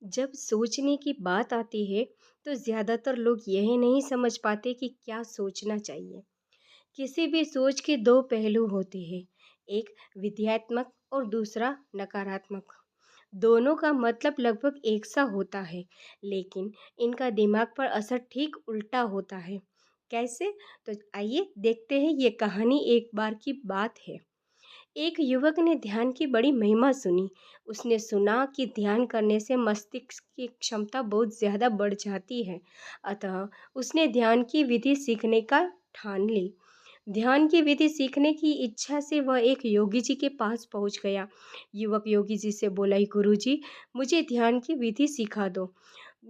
जब सोचने की बात आती है तो ज़्यादातर लोग यह नहीं समझ पाते कि क्या सोचना चाहिए। किसी भी सोच के दो पहलू होते हैं, एक विध्यात्मक और दूसरा नकारात्मक। दोनों का मतलब लगभग एक सा होता है, लेकिन इनका दिमाग पर असर ठीक उल्टा होता है। कैसे? तो आइए देखते हैं। ये कहानी एक बार की बात है। एक युवक ने ध्यान की बड़ी महिमा सुनी। उसने सुना कि ध्यान करने से मस्तिष्क की क्षमता बहुत ज़्यादा बढ़ जाती है। अतः उसने ध्यान की विधि सीखने का ठान ली। ध्यान की विधि सीखने की इच्छा से वह एक योगी जी के पास पहुंच गया। युवक योगी जी से बोला, गुरु जी, मुझे ध्यान की विधि सिखा दो।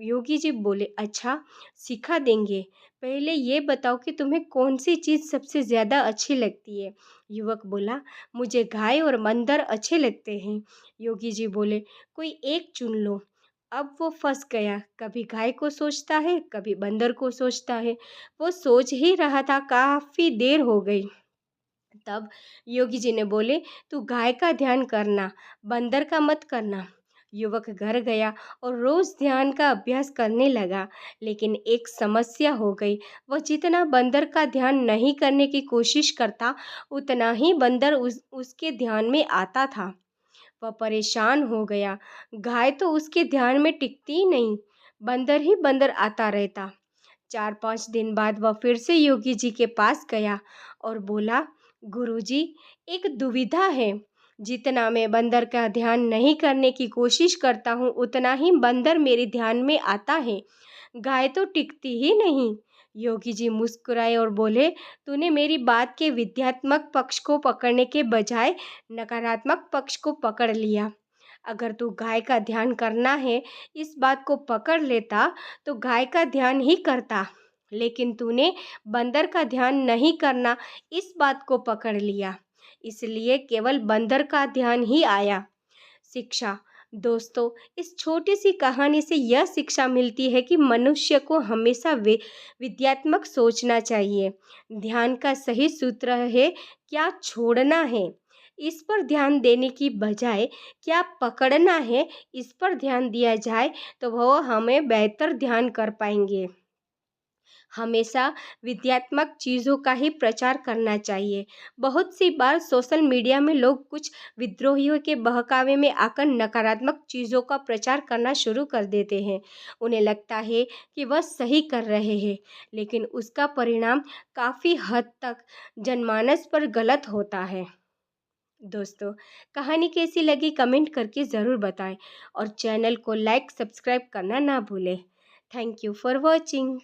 योगी जी बोले, अच्छा, सिखा देंगे। पहले ये बताओ कि तुम्हें कौन सी चीज़ सबसे ज़्यादा अच्छी लगती है। युवक बोला, मुझे गाय और बंदर अच्छे लगते हैं। योगी जी बोले, कोई एक चुन लो। अब वो फंस गया, कभी गाय को सोचता है, कभी बंदर को सोचता है। वो सोच ही रहा था, काफ़ी देर हो गई। तब योगी जी ने बोले, तू गाय का ध्यान करना, बंदर का मत करना। युवक घर गया और रोज ध्यान का अभ्यास करने लगा। लेकिन एक समस्या हो गई। वह जितना बंदर का ध्यान नहीं करने की कोशिश करता, उतना ही बंदर उसके ध्यान में आता था। वह परेशान हो गया। गाय तो उसके ध्यान में टिकती ही नहीं, बंदर ही बंदर आता रहता। 4-5 दिन बाद वह फिर से योगी जी के पास गया और बोला, गुरुजी, एक दुविधा है। जितना मैं बंदर का ध्यान नहीं करने की कोशिश करता हूँ, उतना ही बंदर मेरे ध्यान में आता है। गाय तो टिकती ही नहीं। योगी जी मुस्कुराए और बोले, तूने मेरी बात के विध्यात्मक पक्ष को पकड़ने के बजाय नकारात्मक पक्ष को पकड़ लिया। अगर तू गाय का ध्यान करना है, इस बात को पकड़ लेता, तो गाय का ध्यान ही करता। लेकिन तूने बंदर का ध्यान नहीं करना, इस बात को पकड़ लिया, इसलिए केवल बंदर का ध्यान ही आया। शिक्षा। दोस्तों, इस छोटी सी कहानी से यह शिक्षा मिलती है कि मनुष्य को हमेशा विद्यात्मक सोचना चाहिए। ध्यान का सही सूत्र है, क्या छोड़ना है, इस पर ध्यान देने की बजाय क्या पकड़ना है, इस पर ध्यान दिया जाए, तो वह हमें बेहतर ध्यान कर पाएंगे। हमेशा विद्यात्मक चीज़ों का ही प्रचार करना चाहिए। बहुत सी बार सोशल मीडिया में लोग कुछ विद्रोहियों के बहकावे में आकर नकारात्मक चीज़ों का प्रचार करना शुरू कर देते हैं। उन्हें लगता है कि वह सही कर रहे हैं, लेकिन उसका परिणाम काफ़ी हद तक जनमानस पर गलत होता है। दोस्तों, कहानी कैसी लगी कमेंट करके ज़रूर बताएं और चैनल को लाइक सब्सक्राइब करना ना भूलें। Thank you for watching.